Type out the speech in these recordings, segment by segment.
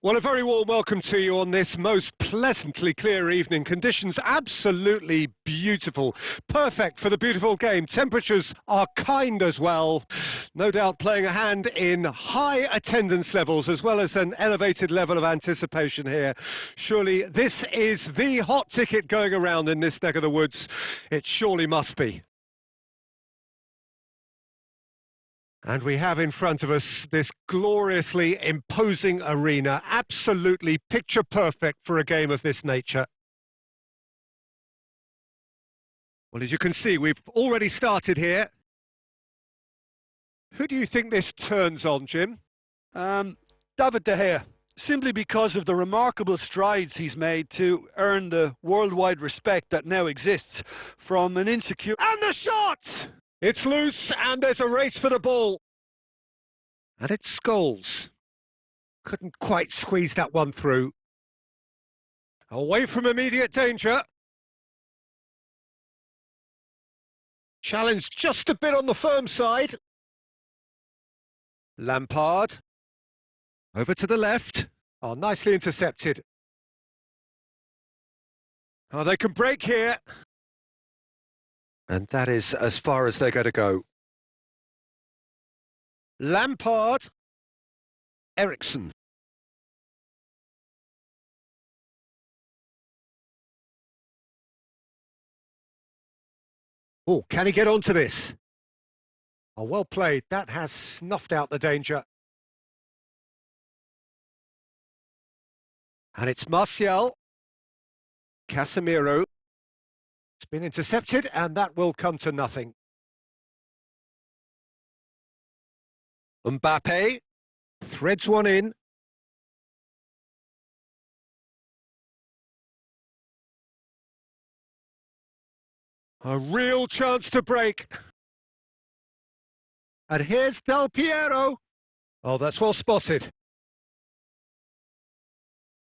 Well, a very warm welcome to you on this most pleasantly clear evening. Conditions absolutely beautiful. Perfect for the beautiful game. Temperatures are kind as well. No doubt playing a hand in high attendance levels as well as an elevated level of anticipation here. Surely this is the hot ticket going around in this neck of the woods. It surely must be. And we have in front of us this gloriously imposing arena, absolutely picture perfect for a game of this nature. Well, as you can see, we've already started here. Who do you think this turns on, Jim? David De Gea, simply because of the remarkable strides he's made to earn the worldwide respect that now exists from an insecure... And the shot! It's loose and there's a race for the ball. And it's Scholes. Couldn't quite squeeze that one through. Away from immediate danger. Challenge just a bit on the firm side. Lampard. Over to the left. Oh, nicely intercepted. Oh, they can break here. And that is as far as they're going to go. Lampard. Ericsson. Oh, can he get onto this? Oh, well played. That has snuffed out the danger. And it's Martial. Casemiro. It's been intercepted, and that will come to nothing. Mbappe threads one in. A real chance to break. And here's Del Piero. Oh, that's well spotted.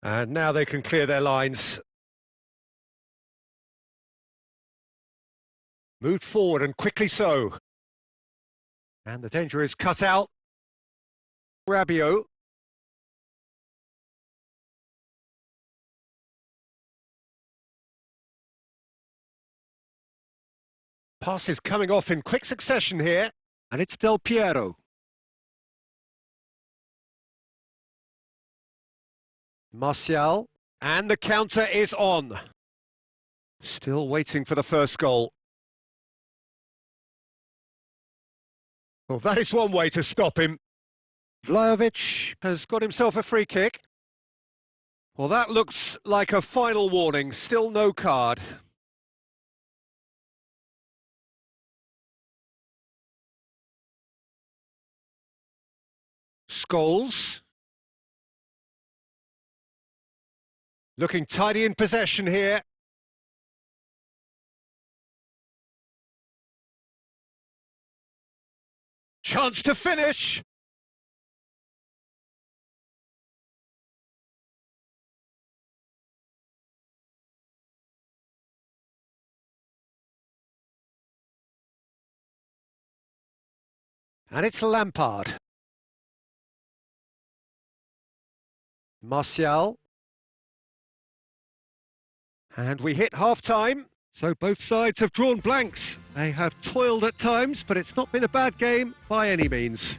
And now they can clear their lines. Moved forward and quickly so. And the danger is cut out. Rabiot. Pass is coming off in quick succession here. And it's Del Piero. Martial. And the counter is on. Still waiting for the first goal. Well, that is one way to stop him. Vlahovic has got himself a free kick. Well, that looks like a final warning. Still no card. Scholes. Looking tidy in possession here. Chance to finish. And it's Lampard. Martial. And we hit half-time. So both sides have drawn blanks. They have toiled at times, but it's not been a bad game by any means.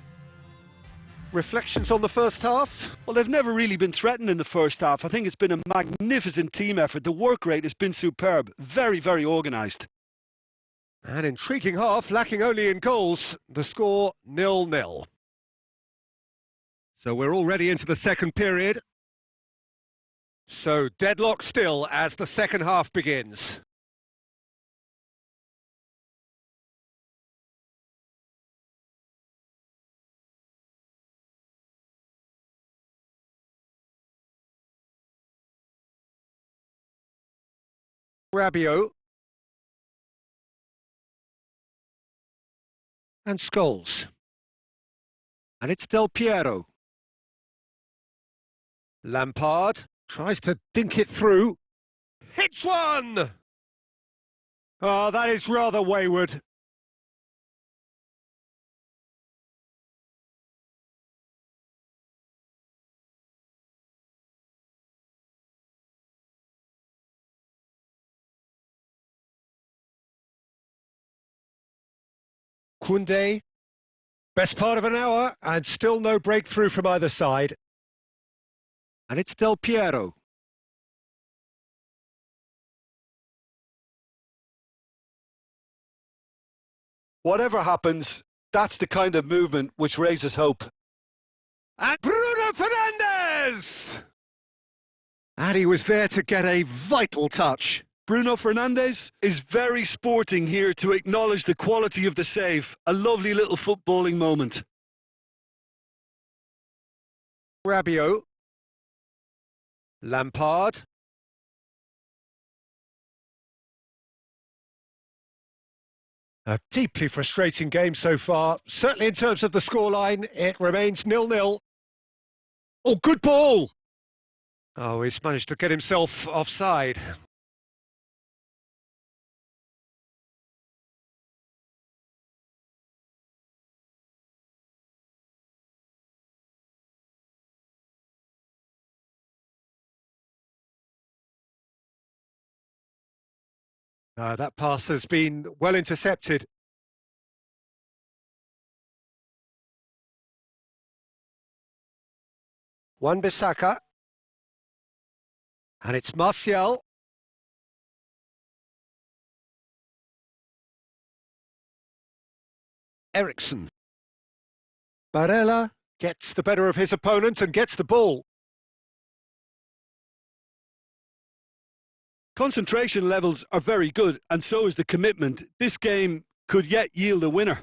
Reflections on the first half? Well, they've never really been threatened in the first half. I think it's been a magnificent team effort. The work rate has been superb. Very, very organised. An intriguing half, lacking only in goals. The score 0-0. So we're already into the second period. So deadlock still as the second half begins. Rabiot. And Scholes. And it's Del Piero. Lampard tries to dink it through. Hits one! Oh, that is rather wayward. Kunde. Best part of an hour, and still no breakthrough from either side. And it's Del Piero. Whatever happens, that's the kind of movement which raises hope. And Bruno Fernandes! And he was there to get a vital touch. Bruno Fernandes is very sporting here to acknowledge the quality of the save. A lovely little footballing moment. Rabiot. Lampard. A deeply frustrating game so far. Certainly in terms of the scoreline, it remains 0-0. Oh, good ball! Oh, he's managed to get himself offside. That pass has been well intercepted. Wan-Bissaka. And it's Martial. Eriksson. Barella gets the better of his opponent and gets the ball. Concentration levels are very good, and so is the commitment. This game could yet yield a winner.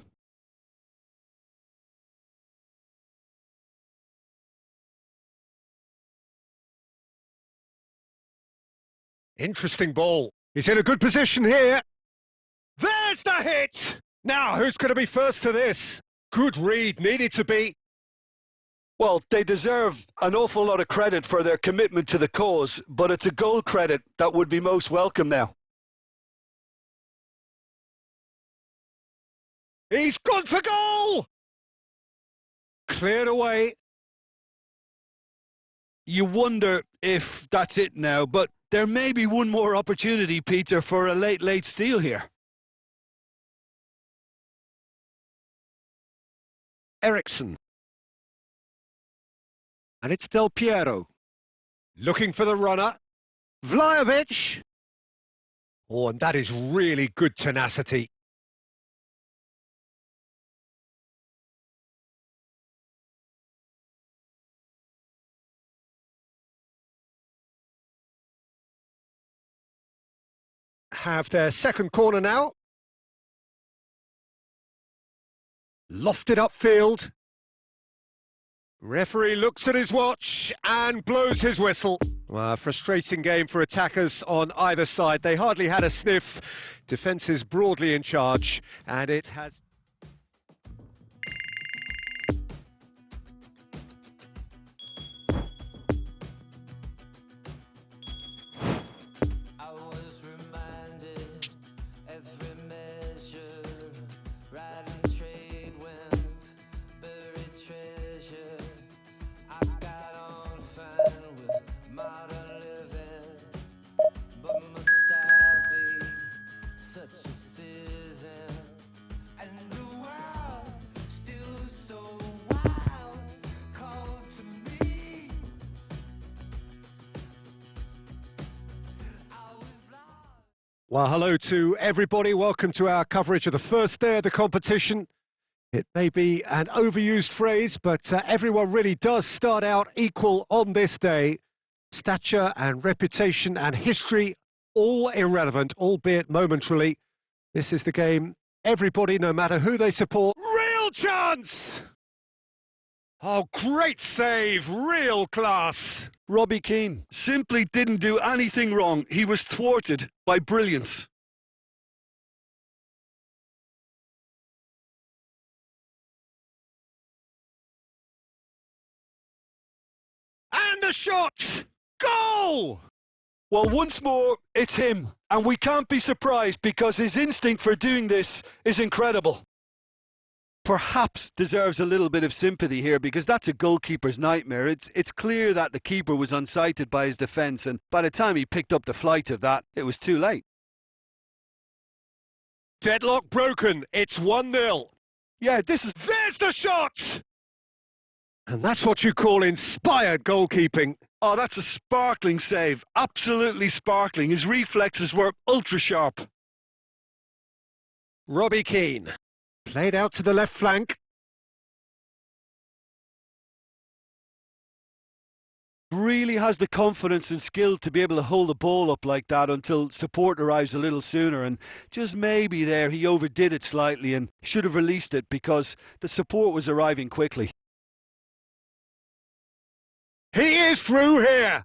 Interesting ball. He's in a good position here. There's the hit! Now, who's going to be first to this? Good read, needed to be. Well, they deserve an awful lot of credit for their commitment to the cause, but it's a goal credit that would be most welcome now. He's gone for goal! Cleared away. You wonder if that's it now, but there may be one more opportunity, Peter, for a late steal here. Eriksson. And it's Del Piero. Looking for the runner. Vlahovic. Oh, and that is really good tenacity. Have their second corner now. Lofted upfield. Referee looks at his watch and blows his whistle. Well, frustrating game for attackers on either side. They hardly had a sniff. Defence is broadly in charge, and it has... Well, hello to everybody. Welcome to our coverage of the first day of the competition. It may be an overused phrase, but everyone really does start out equal on this day. Stature and reputation and history, all irrelevant, albeit momentarily. This is the game. Everybody, no matter who they support. Real chance! Oh, great save. Real class. Robbie Keane simply didn't do anything wrong. He was thwarted by brilliance. And the shot! Goal! Well, once more, it's him. And we can't be surprised because his instinct for doing this is incredible. Perhaps deserves a little bit of sympathy here because that's a goalkeeper's nightmare. It's clear that the keeper was unsighted by his defence, and by the time he picked up the flight of that, it was too late. Deadlock broken. It's 1-0. Yeah, this is... There's the shot! And that's what you call inspired goalkeeping. Oh, that's a sparkling save. Absolutely sparkling. His reflexes were ultra sharp. Robbie Keane. Played out to the left flank. Really has the confidence and skill to be able to hold the ball up like that until support arrives a little sooner, and just maybe there he overdid it slightly and should have released it because the support was arriving quickly. He is through here.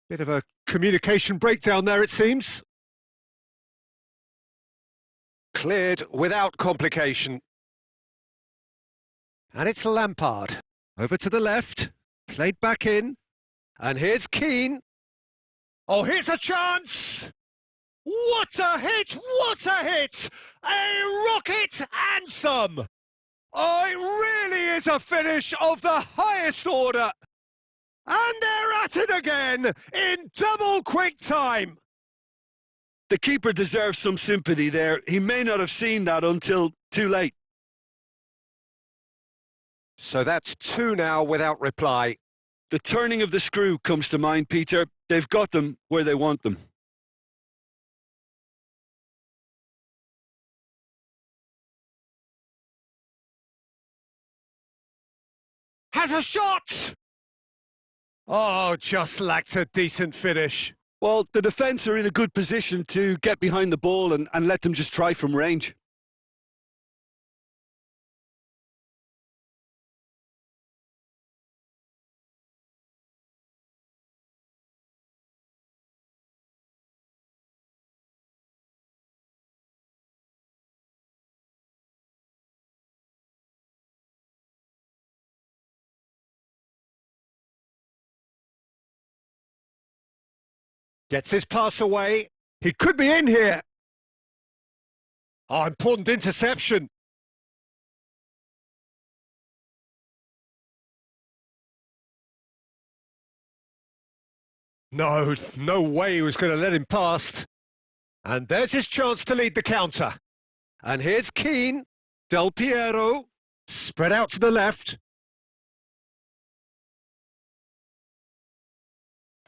Bit of a communication breakdown there, it seems. Cleared without complication. And it's Lampard. Over to the left. Played back in. And here's Keane. Oh, here's a chance! What a hit! What a hit! A rocket anthem! Oh, it really is a finish of the highest order. And they're at it again in double quick time. The keeper deserves some sympathy there. He may not have seen that until too late. So that's 2 now without reply. The turning of the screw comes to mind, Peter. They've got them where they want them. Has a shot! Oh, just lacked a decent finish. Well, the defence are in a good position to get behind the ball and let them just try from range. Gets his pass away. He could be in here. Oh, important interception. No way he was going to let him past. And there's his chance to lead the counter. And here's Keane. Del Piero. Spread out to the left.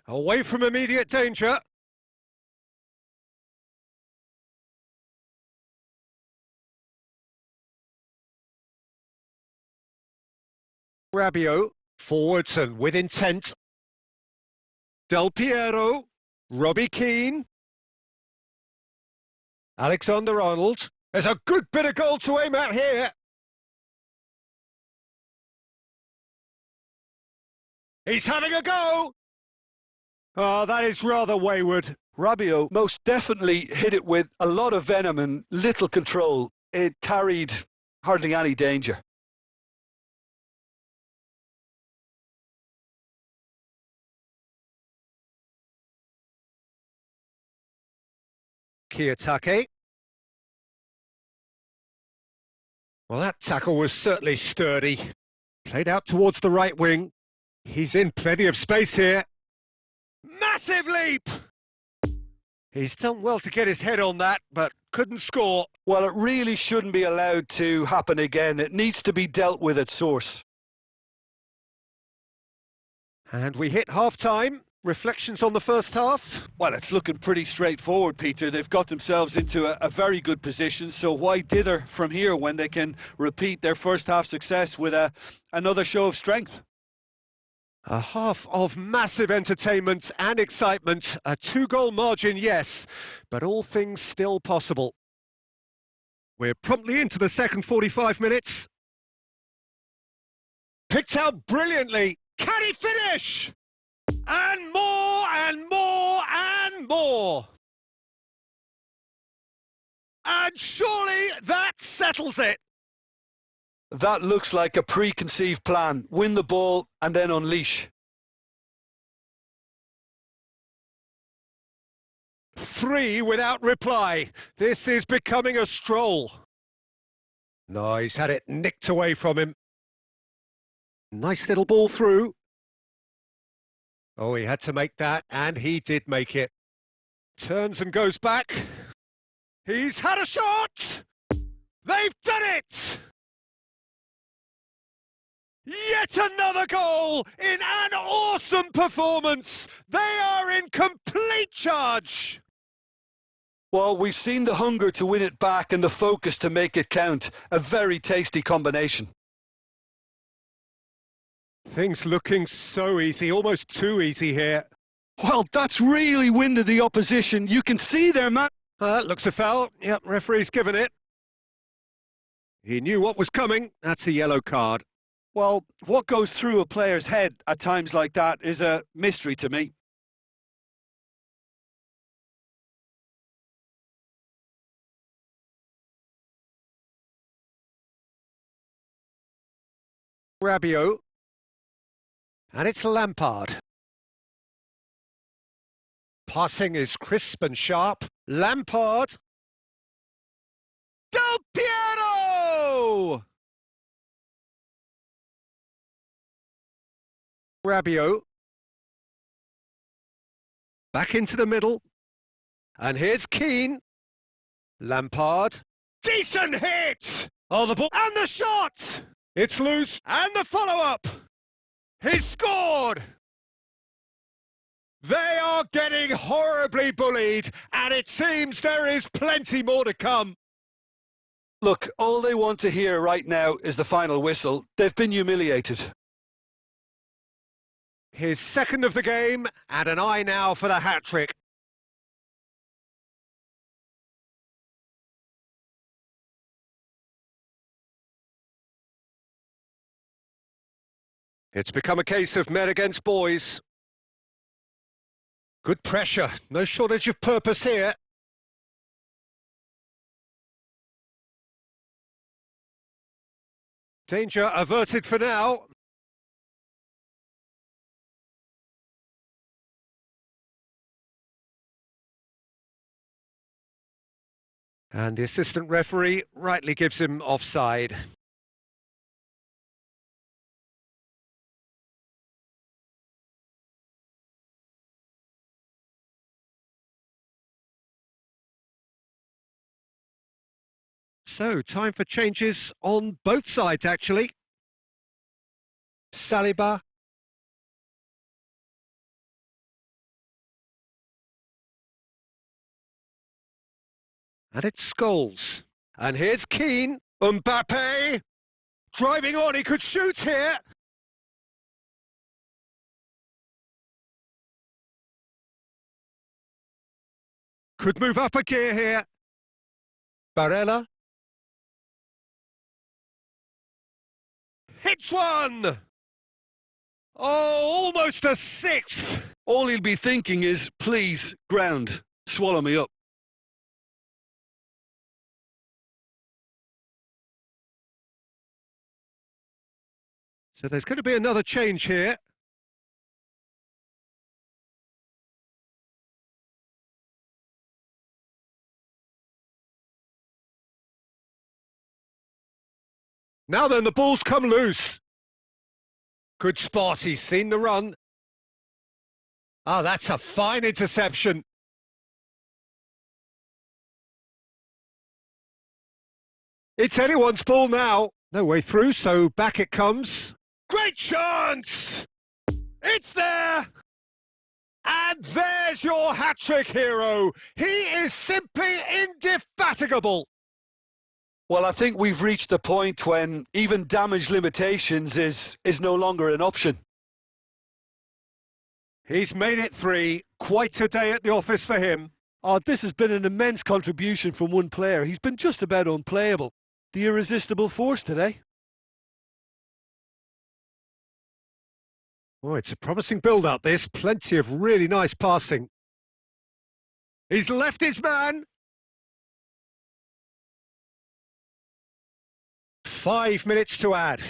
Away from immediate danger. Rabiot, forwards and with intent. Del Piero, Robbie Keane. Alexander-Arnold. There's a good bit of goal to aim at here. He's having a go. Oh, that is rather wayward. Rabiot most definitely hit it with a lot of venom and little control. It carried hardly any danger. Kiyotake. Well, that tackle was certainly sturdy. Played out towards the right wing. He's in plenty of space here. Massive leap! He's done well to get his head on that, but couldn't score. Well, it really shouldn't be allowed to happen again. It needs to be dealt with at source. And we hit half-time. Reflections on the first half? Well, it's looking pretty straightforward, Peter. They've got themselves into a very good position, so why dither from here when they can repeat their first half success with another show of strength? A half of massive entertainment and excitement. A 2-goal margin, yes, but all things still possible. We're promptly into the second 45 minutes. Picked out brilliantly. Can he finish? And more, and more, and more. And surely that settles it. That looks like a preconceived plan. Win the ball and then unleash. 3 without reply. This is becoming a stroll. No, he's had it nicked away from him. Nice little ball through. Oh, he had to make that, and he did make it. Turns and goes back. He's had a shot! They've done it! Yet another goal in an awesome performance! They are in complete charge! Well, we've seen the hunger to win it back and the focus to make it count. A very tasty combination. Things looking so easy, almost too easy here. Well, that's really winded the opposition. You can see their man. Looks a foul. Yep, referee's given it. He knew what was coming. That's a yellow card. Well, what goes through a player's head at times like that is a mystery to me. Rabiot. And it's Lampard. Passing is crisp and sharp. Lampard. Del Piero! Rabiot. Back into the middle. And here's Keane. Lampard. Decent hit! Oh, the ball. And the shot! It's loose. And the follow-up. He's scored! They are getting horribly bullied, and it seems there is plenty more to come. Look, all they want to hear right now is the final whistle. They've been humiliated. His second of the game, and an eye now for the hat-trick. It's become a case of men against boys. Good pressure, no shortage of purpose here. Danger averted for now. And the assistant referee rightly gives him offside. So, time for changes on both sides, actually. Saliba. And it's Scholes. And here's Keane. Mbappe. Driving on, he could shoot here. Could move up a gear here. Barella. Hits one! Oh, almost a sixth! All he'll be thinking is, please, ground, swallow me up. So there's going to be another change here. Now then, the ball's come loose. Good spot, he's seen the run. Ah, that's a fine interception. It's anyone's ball now. No way through, so back it comes. Great chance! It's there! And there's your hat-trick hero. He is simply indefatigable. Well, I think we've reached the point when even damage limitations is no longer an option. He's made it 3. Quite a day at the office for him. Oh, this has been an immense contribution from one player. He's been just about unplayable. The irresistible force today. Oh, it's a promising build-up, this. Plenty of really nice passing. He's left his man. 5 minutes to add.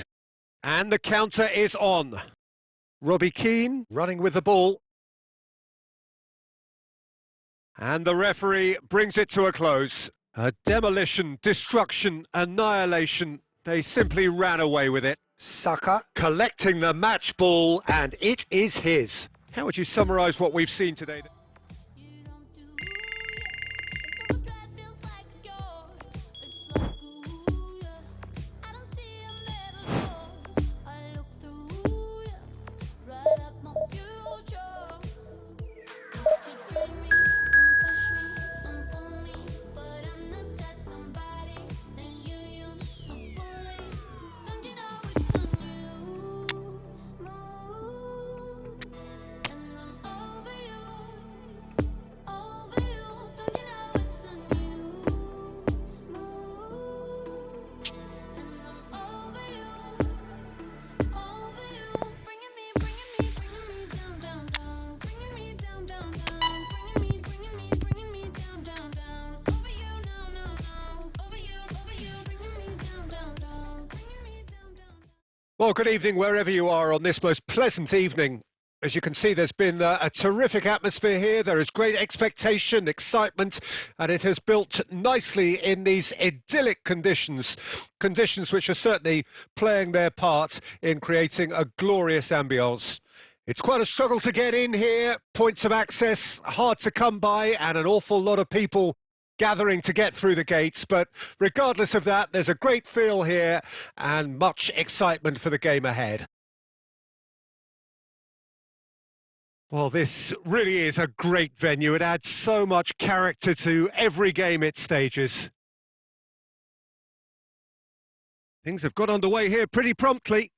And the counter is on. Robbie Keane running with the ball. And the referee brings it to a close. A demolition, destruction, annihilation. They simply ran away with it. Saka collecting the match ball, and it is his. How would you summarise what we've seen today? Well, good evening wherever you are on this most pleasant evening. As you can see, there's been a terrific atmosphere here. There is great expectation, excitement, and it has built nicely in these idyllic conditions which are certainly playing their part in creating a glorious ambience. It's quite a struggle to get in here, points of access hard to come by, and an awful lot of people gathering to get through the gates, but regardless of that, there's a great feel here and much excitement for the game ahead. Well, this really is a great venue. It adds so much character to every game it stages. Things have got underway here pretty promptly.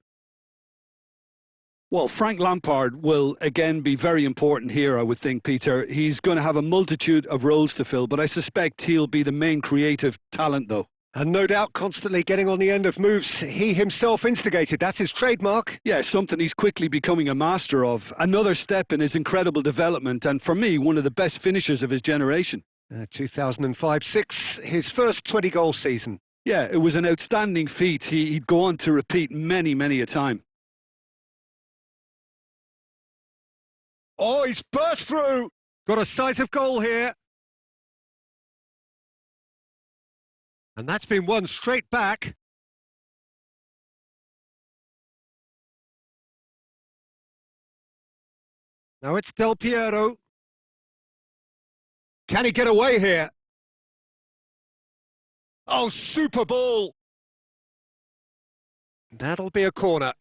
Well, Frank Lampard will again be very important here, I would think, Peter. He's going to have a multitude of roles to fill, but I suspect he'll be the main creative talent, though. And no doubt constantly getting on the end of moves he himself instigated. That's his trademark. Yeah, something he's quickly becoming a master of. Another step in his incredible development, and for me, one of the best finishers of his generation. 2005-06, his first 20-goal season. Yeah, it was an outstanding feat. He'd go on to repeat many, many a time. Oh, he's burst through. Got a sight of goal here. And that's been won straight back. Now it's Del Piero. Can he get away here? Oh, super ball. That'll be a corner.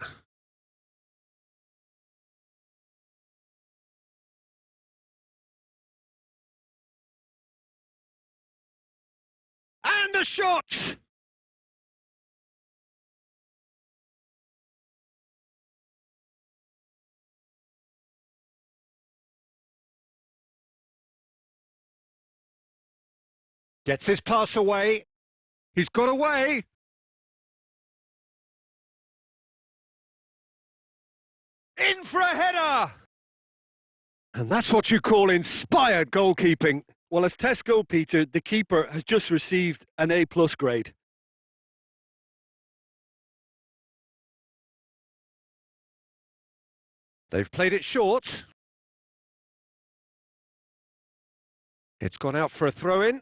And a shot! Gets his pass away. He's got away. In for a header! And that's what you call inspired goalkeeping. Well, as tests go, Peter, the keeper has just received an A+ grade. They've played it short. It's gone out for a throw-in.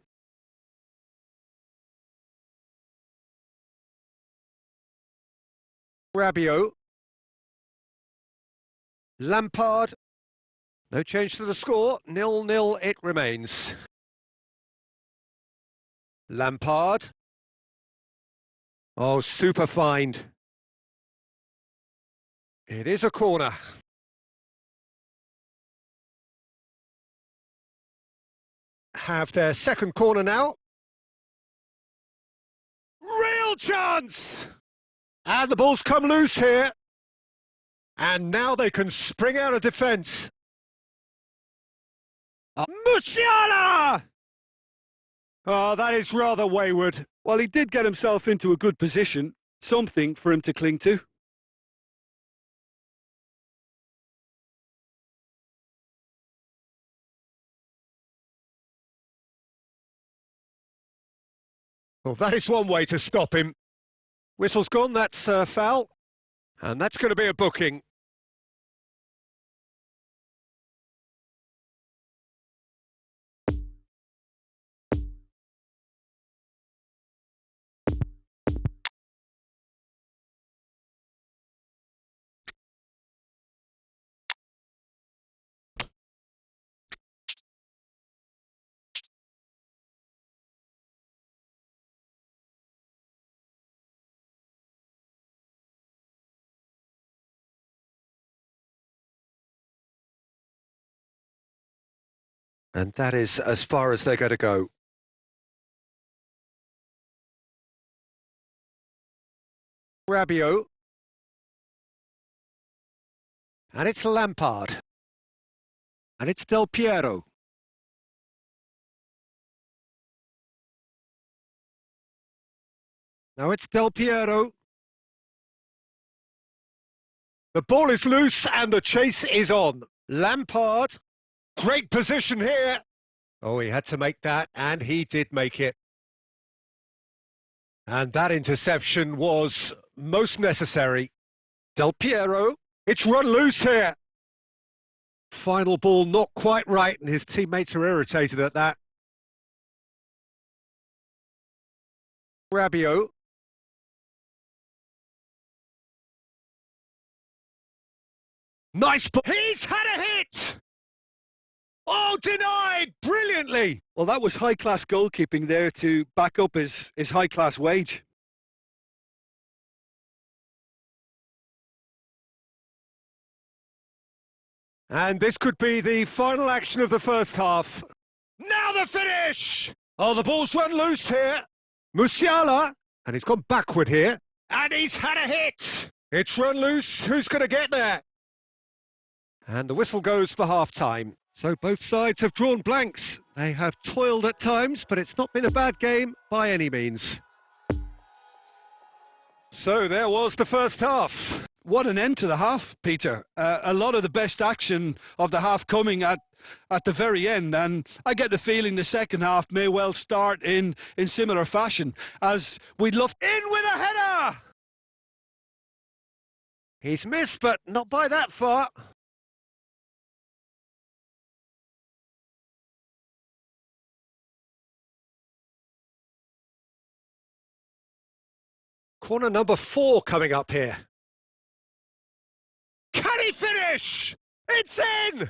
Rabiot. Lampard. No change to the score. 0-0 it remains. Lampard. Oh, super find. It is a corner. Have their second corner now. Real chance! And the ball's come loose here. And now they can spring out of defence. Musiala! Oh, that is rather wayward. Well, he did get himself into a good position, something for him to cling to. Well, that is one way to stop him. Whistle's gone, that's a foul. And that's going to be a booking. And that is as far as they're going to go. Rabiot. And it's Lampard. And it's Del Piero. Now it's Del Piero. The ball is loose and the chase is on. Lampard. Great position here. Oh, he had to make that, and he did make it. And that interception was most necessary. Del Piero, it's run loose here. Final ball not quite right, and his teammates are irritated at that. Rabiot. Nice ball. He's had a hit! Oh, denied brilliantly. Well, that was high-class goalkeeping there to back up his high-class wage. And this could be the final action of the first half. Now the finish! Oh, the ball's run loose here. Musiala, and he's gone backward here. And he's had a hit. It's run loose. Who's going to get there? And the whistle goes for half-time. So both sides have drawn blanks. They have toiled at times, but it's not been a bad game by any means. So there was the first half. What an end to the half, Peter. A lot of the best action of the half coming at the very end, and I get the feeling the second half may well start in similar fashion, as we'd love... In with a header! He's missed, but not by that far. Corner number 4 coming up here. Can he finish? It's in!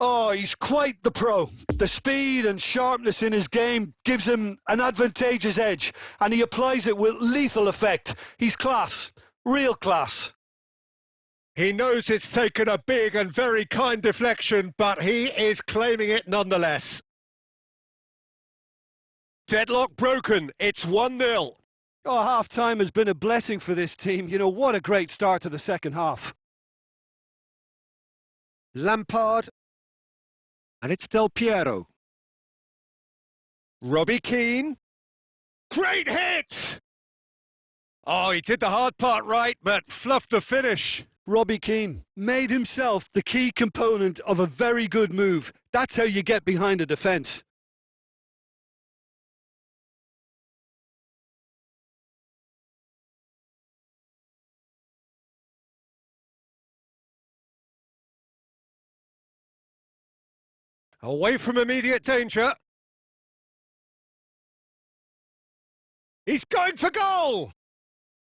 Oh, he's quite the pro. The speed and sharpness in his game gives him an advantageous edge, and he applies it with lethal effect. He's class, real class. He knows it's taken a big and very kind deflection, but he is claiming it nonetheless. Deadlock broken. It's 1-0. Oh, half-time has been a blessing for this team. You know, what a great start to the second half. Lampard. And it's Del Piero. Robbie Keane. Great hit! Oh, he did the hard part right, but fluffed the finish. Robbie Keane made himself the key component of a very good move. That's how you get behind a defence. Away from immediate danger. He's going for goal!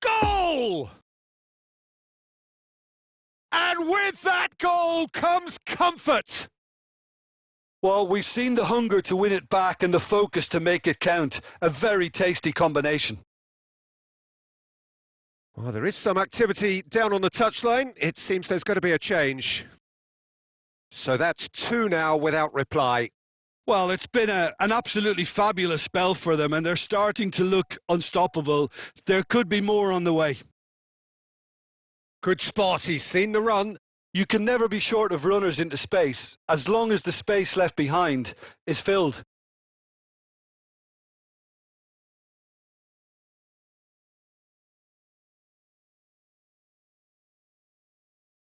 Goal! And with that goal comes comfort. Well, we've seen the hunger to win it back and the focus to make it count. A very tasty combination. Well, there is some activity down on the touchline. It seems there's going to be a change. So that's 2 now without reply. Well, it's been an absolutely fabulous spell for them, and they're starting to look unstoppable. There could be more on the way. Good spot, he's seen the run. You can never be short of runners into space, as long as the space left behind is filled.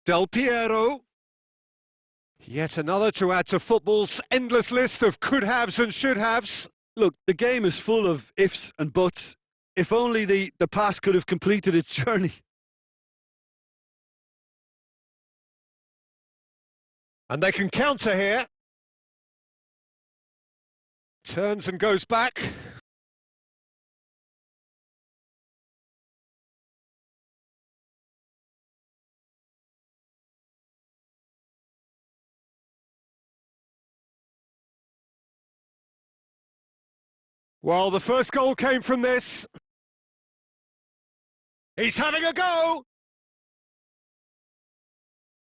Del Piero. Yet another to add to football's endless list of could-haves and should-haves. Look, the game is full of ifs and buts. If only the pass could have completed its journey. And they can counter here. Turns and goes back. Well, the first goal came from this. He's having a go.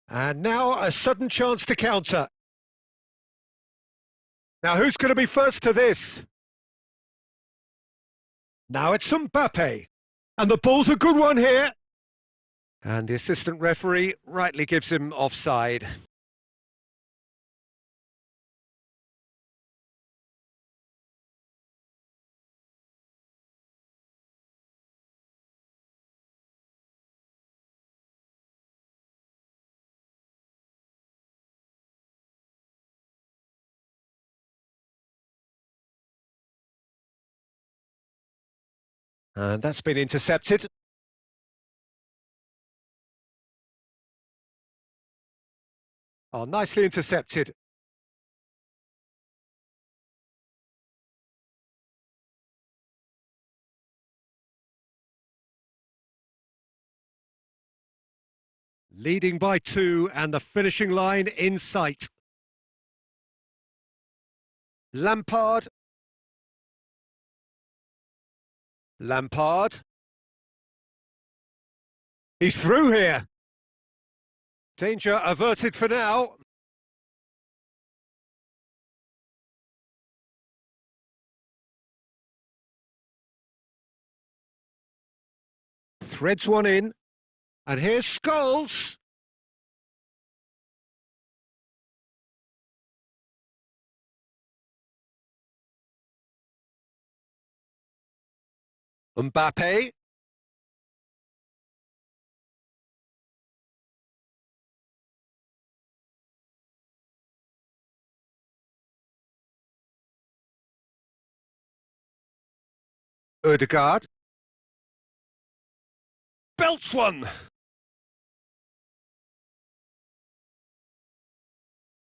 And now a sudden chance to counter. Now who's going to be first to this? Now it's Mbappe. And the ball's a good one here. And the assistant referee rightly gives him offside. And that's been intercepted. Oh, nicely intercepted. Leading by 2 and the finishing line in sight. Lampard. Lampard. He's through here. Danger averted for now. Threads one in. And here's Scholes. Mbappe. Odegaard. Belts one.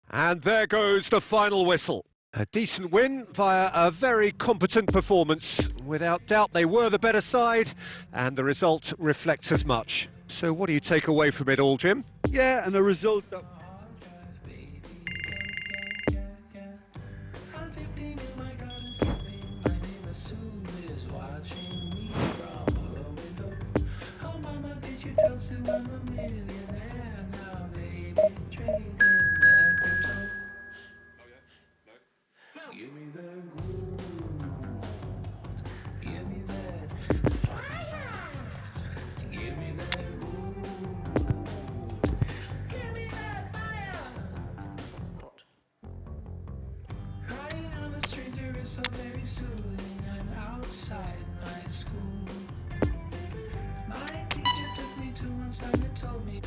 And there goes the final whistle. A decent win via a very competent performance. Without doubt, they were the better side, and the result reflects as much. So what do you take away from it all, Jim? Yeah, and a result that... Give me that gold. Give me that. Give me that gold. Give me that fire. Hot. Crying on the street, there is so very soothing. I'm outside my school. My teacher took me to one side and told me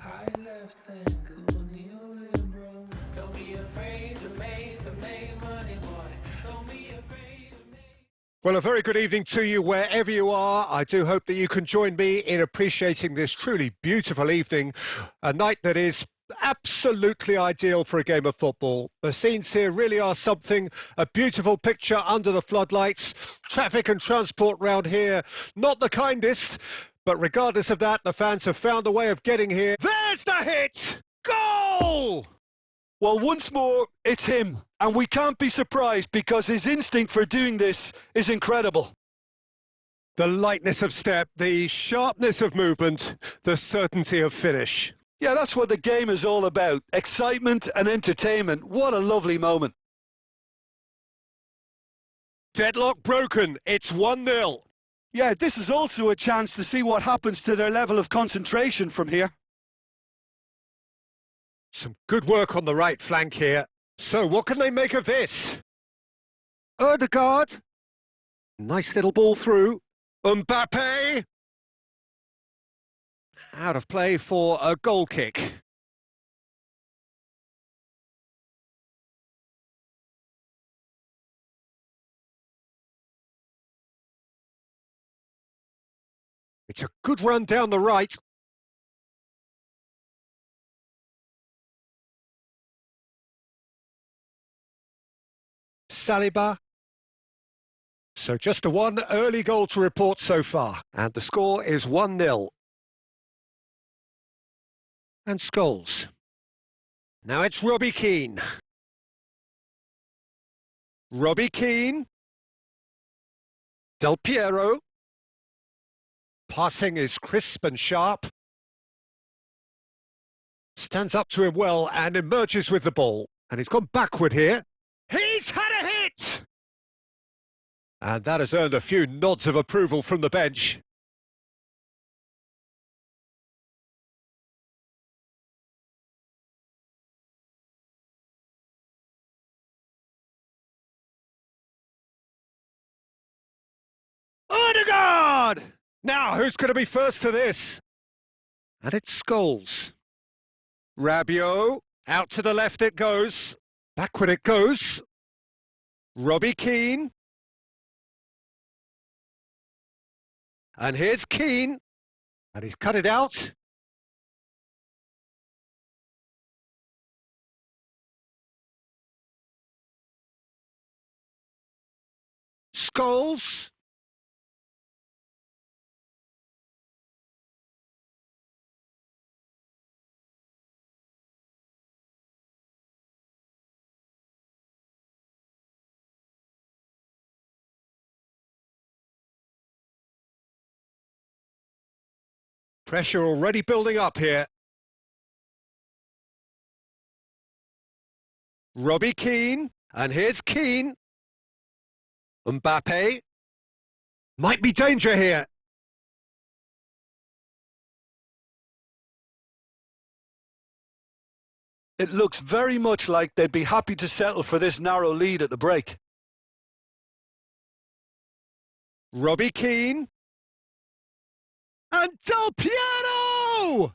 I left that cool neoliberal. Don't be afraid to make money, boy. Don't be afraid to make... Well, a very good evening to you wherever you are. I do hope that you can join me in appreciating this truly beautiful evening, a night that is absolutely ideal for a game of football. The scenes here really are something, a beautiful picture under the floodlights. Traffic and transport round here, not the kindest, but regardless of that, the fans have found a way of getting here. There's the hit! Goal! Well, once more, it's him. And we can't be surprised because his instinct for doing this is incredible. The lightness of step, the sharpness of movement, the certainty of finish. Yeah, that's what the game is all about. Excitement and entertainment. What a lovely moment. Deadlock broken. It's 1-0. Yeah, this is also a chance to see what happens to their level of concentration from here. Some good work on the right flank here. So what can they make of this? Odegaard. Nice little ball through. Mbappe. Out of play for a goal kick. It's a good run down the right. Saliba. So just a one early goal to report so far. And the score is 1-0. And Scholes. Now it's Robbie Keane. Robbie Keane. Del Piero. Passing is crisp and sharp. Stands up to him well and emerges with the ball. And he's gone backward here. He's had a hit! And that has earned a few nods of approval from the bench. Odegaard! Now, who's going to be first to this? And it's Scholes. Rabiot, out to the left it goes. Backward it goes. Robbie Keane. And here's Keane. And he's cut it out. goals. Pressure already building up here. Robbie Keane, and here's Keane. Mbappe. Might be danger here. It looks very much like they'd be happy to settle for this narrow lead at the break. Robbie Keane. And Del Piero!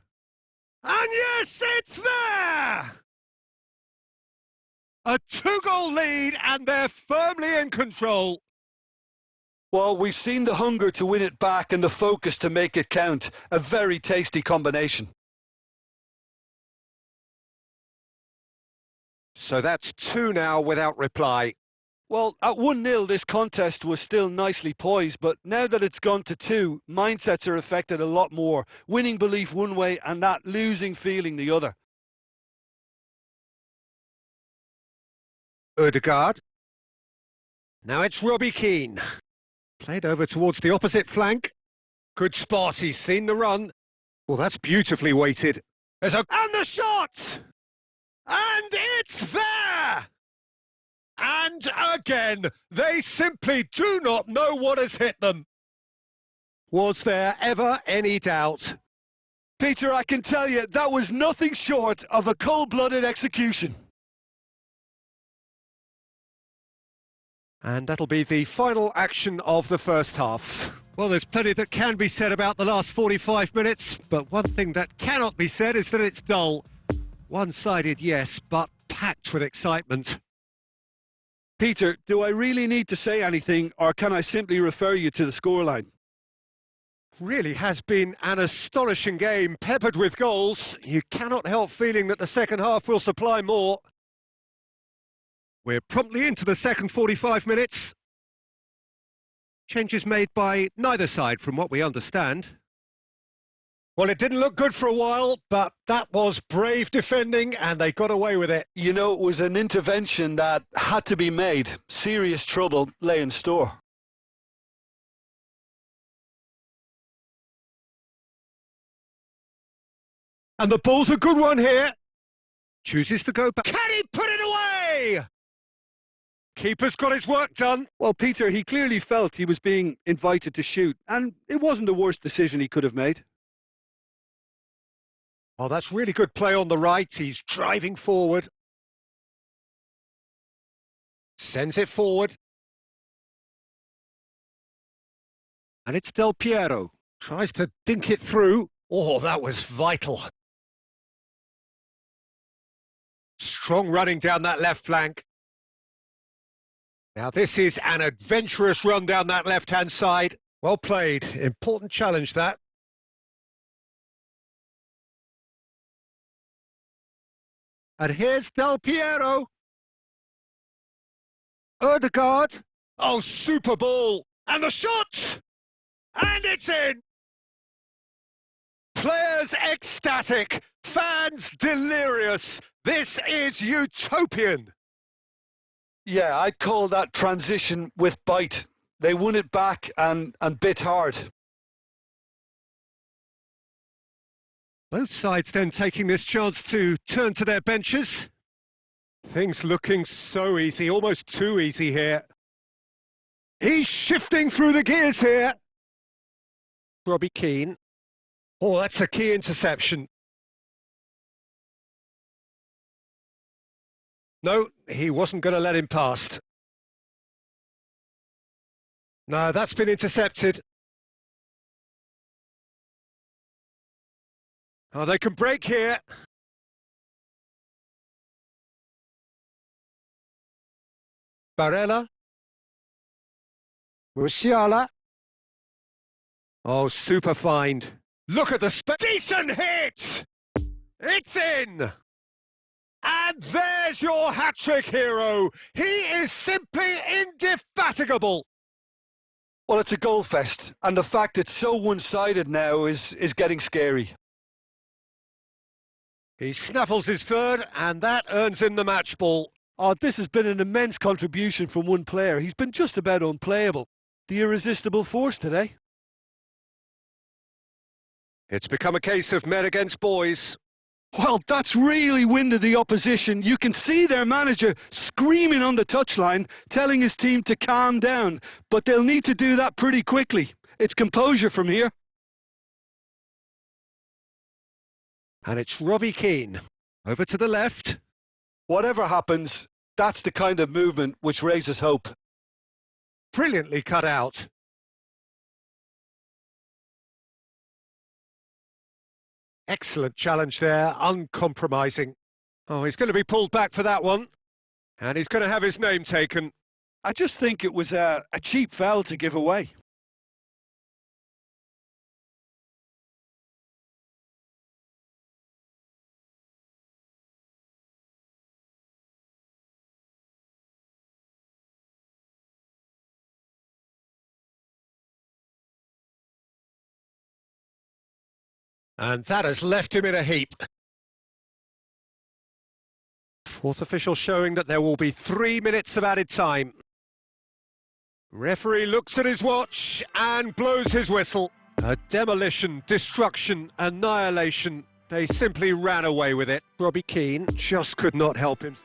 And yes, it's there! A 2-goal lead, and they're firmly in control. Well, we've seen the hunger to win it back and the focus to make it count. A very tasty combination. So that's 2 now without reply. Well, at 1-0, this contest was still nicely poised, but now that it's gone to 2, mindsets are affected a lot more. Winning belief one way and that losing feeling the other. Odegaard. Now it's Robbie Keane. Played over towards the opposite flank. Good spot, he's seen the run. Well, that's beautifully weighted. And the shot! And it's there! And again, they simply do not know what has hit them. Was there ever any doubt? Peter, I can tell you, that was nothing short of a cold-blooded execution. And that'll be the final action of the first half. Well, there's plenty that can be said about the last 45 minutes, but one thing that cannot be said is that it's dull. One-sided, yes, but packed with excitement. Peter, do I really need to say anything, or can I simply refer you to the scoreline? Really has been an astonishing game, peppered with goals. You cannot help feeling that the second half will supply more. We're promptly into the second 45 minutes. Changes made by neither side, from what we understand. Well, it didn't look good for a while, but that was brave defending, and they got away with it. You know, it was an intervention that had to be made. Serious trouble lay in store. And the ball's a good one here. Chooses to go back. Can he put it away? Keeper's got his work done. Well, Peter, he clearly felt he was being invited to shoot, and it wasn't the worst decision he could have made. Oh, that's really good play on the right. He's driving forward. Sends it forward. And it's Del Piero. Tries to dink it through. Oh, that was vital. Strong running down that left flank. Now this is an adventurous run down that left-hand side. Well played. Important challenge, that. And here's Del Piero. Odegaard. Oh, super ball. And the shot! And it's in! Players ecstatic. Fans delirious. This is utopian. Yeah, I'd call that transition with bite. They won it back and bit hard. Both sides then taking this chance to turn to their benches. Things looking so easy, almost too easy here. He's shifting through the gears here. Robbie Keane. Oh, that's a key interception. No, he wasn't going to let him past. No, that's been intercepted. Oh, they can break here. Barella. Musiala. Oh, super find. Look at the decent hit! It's in! And there's your hat-trick hero. He is simply indefatigable. Well, it's a goal fest, and the fact it's so one-sided now is getting scary. He snaffles his third, and that earns him the match ball. Oh, this has been an immense contribution from one player. He's been just about unplayable. The irresistible force today. It's become a case of men against boys. Well, that's really winded the opposition. You can see their manager screaming on the touchline, telling his team to calm down. But they'll need to do that pretty quickly. It's composure from here. And it's Robbie Keane. Over to the left. Whatever happens, that's the kind of movement which raises hope. Brilliantly cut out. Excellent challenge there, uncompromising. Oh, he's going to be pulled back for that one. And he's going to have his name taken. I just think it was a cheap foul to give away. And that has left him in a heap. Fourth official showing that there will be 3 minutes of added time. Referee looks at his watch and blows his whistle. A demolition, destruction, annihilation. They simply ran away with it. Robbie Keane just could not help him.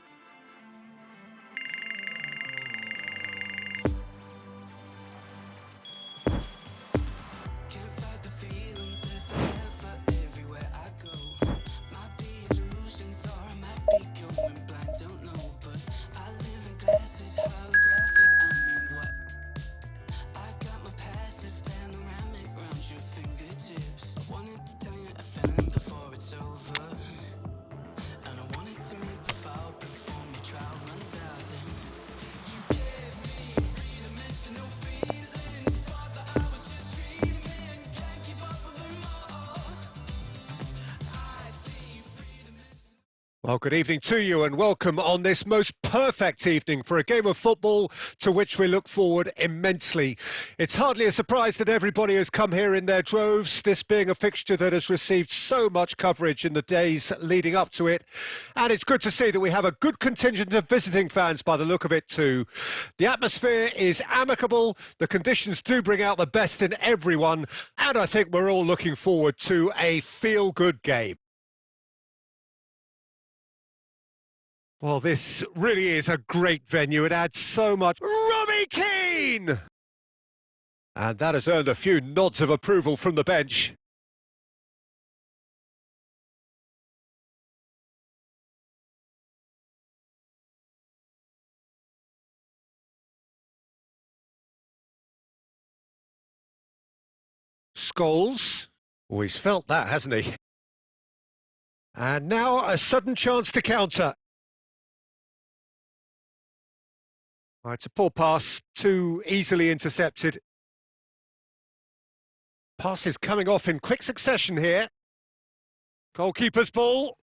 Well, good evening to you and welcome on this most perfect evening for a game of football to which we look forward immensely. It's hardly a surprise that everybody has come here in their droves, this being a fixture that has received so much coverage in the days leading up to it. And it's good to see that we have a good contingent of visiting fans by the look of it too. The atmosphere is amicable, the conditions do bring out the best in everyone, and I think we're all looking forward to a feel-good game. Well, this really is a great venue. It adds so much. Robbie Keane! And that has earned a few nods of approval from the bench. Scholes. Oh, he's felt that, hasn't he? And now a sudden chance to counter. Right, it's a poor pass, too easily intercepted. Pass is coming off in quick succession here. Goalkeeper's ball.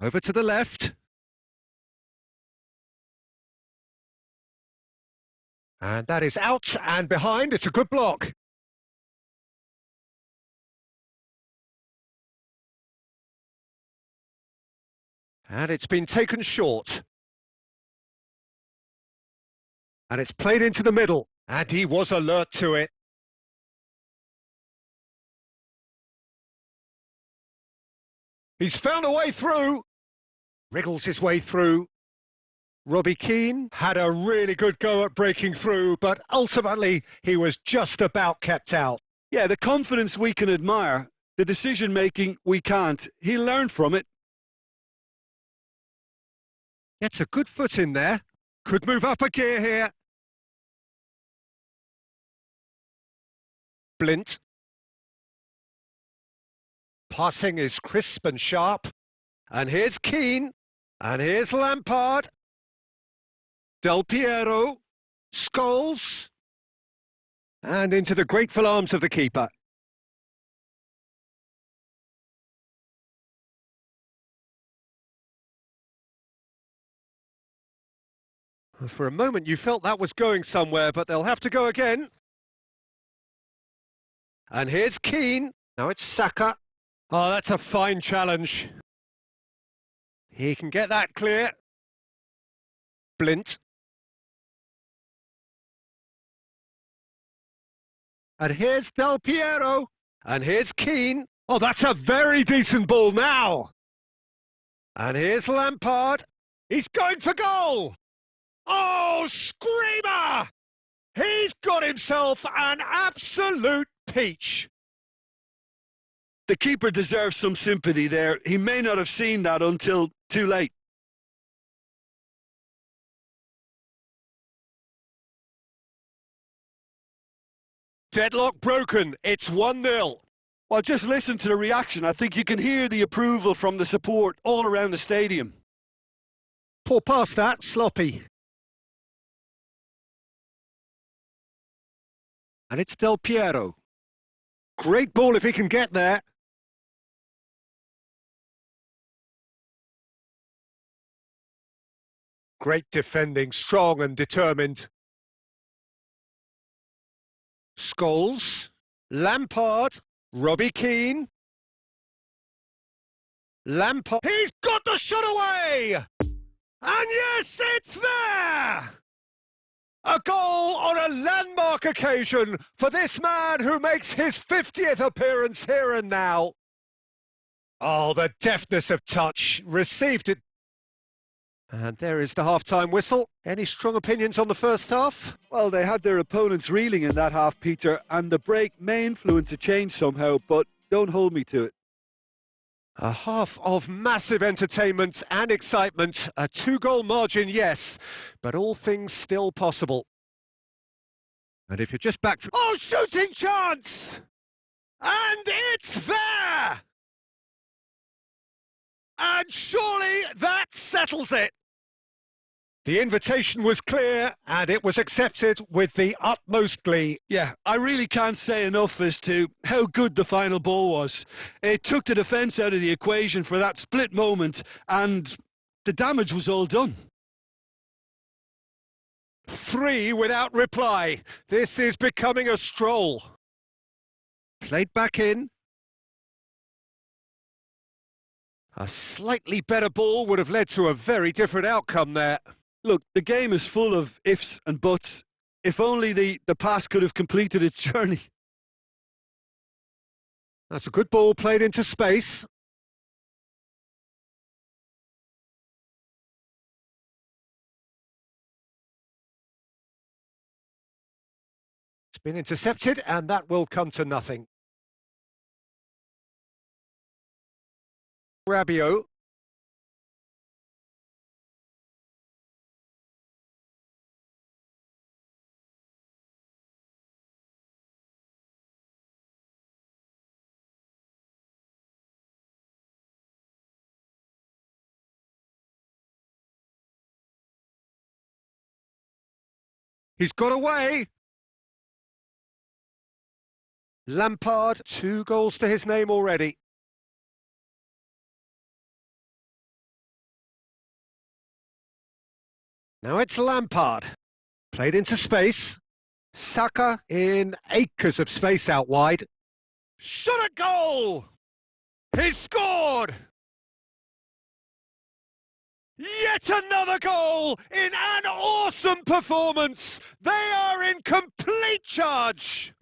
Over to the left. And that is out and behind. It's a good block. And it's been taken short. And it's played into the middle. And he was alert to it. He's found a way through. Wriggles his way through. Robbie Keane had a really good go at breaking through, but ultimately he was just about kept out. Yeah, the confidence we can admire, the decision-making we can't. He learned from it. Gets a good foot in there. Could move up a gear here. Blint. Passing is crisp and sharp. And here's Keane. And here's Lampard. Del Piero. Scholes. And into the grateful arms of the keeper. For a moment you felt that was going somewhere, but they'll have to go again. And here's Keane. Now it's Saka. Oh, that's a fine challenge. He can get that clear. Blint. And here's Del Piero. And here's Keane. Oh, that's a very decent ball now. And here's Lampard. He's going for goal. Oh, screamer! He's got himself an absolute peach. The keeper deserves some sympathy there. He may not have seen that until too late. Deadlock broken. It's 1-0. Well, just listen to the reaction. I think you can hear the approval from the support all around the stadium. Poor pass that, sloppy. And it's Del Piero. Great ball if he can get there. Great defending, strong and determined. Scholes, Lampard, Robbie Keane. Lampard, he's got the shot away! And yes, it's there! A goal on a landmark occasion for this man who makes his 50th appearance here and now. Oh, the deftness of touch, received it. And there is the half-time whistle. Any strong opinions on the first half? Well, they had their opponents reeling in that half, Peter, and the break may influence a change somehow, but don't hold me to it. A half of massive entertainment and excitement. A 2-goal margin, yes, but all things still possible. And if you're just back from... Oh, shooting chance! And it's there! And surely that settles it. The invitation was clear and it was accepted with the utmost glee. Yeah, I really can't say enough as to how good the final ball was. It took the defence out of the equation for that split moment and the damage was all done. 3 without reply. This is becoming a stroll. Played back in. A slightly better ball would have led to a very different outcome there. Look, the game is full of ifs and buts. If only the pass could have completed its journey. That's a good ball played into space. It's been intercepted and that will come to nothing. Rabiot. He's got away. Lampard, 2 goals to his name already. Now it's Lampard. Played into space. Saka in acres of space out wide. Shot at goal! He's scored! Yet another goal in an awesome performance. They are in complete charge.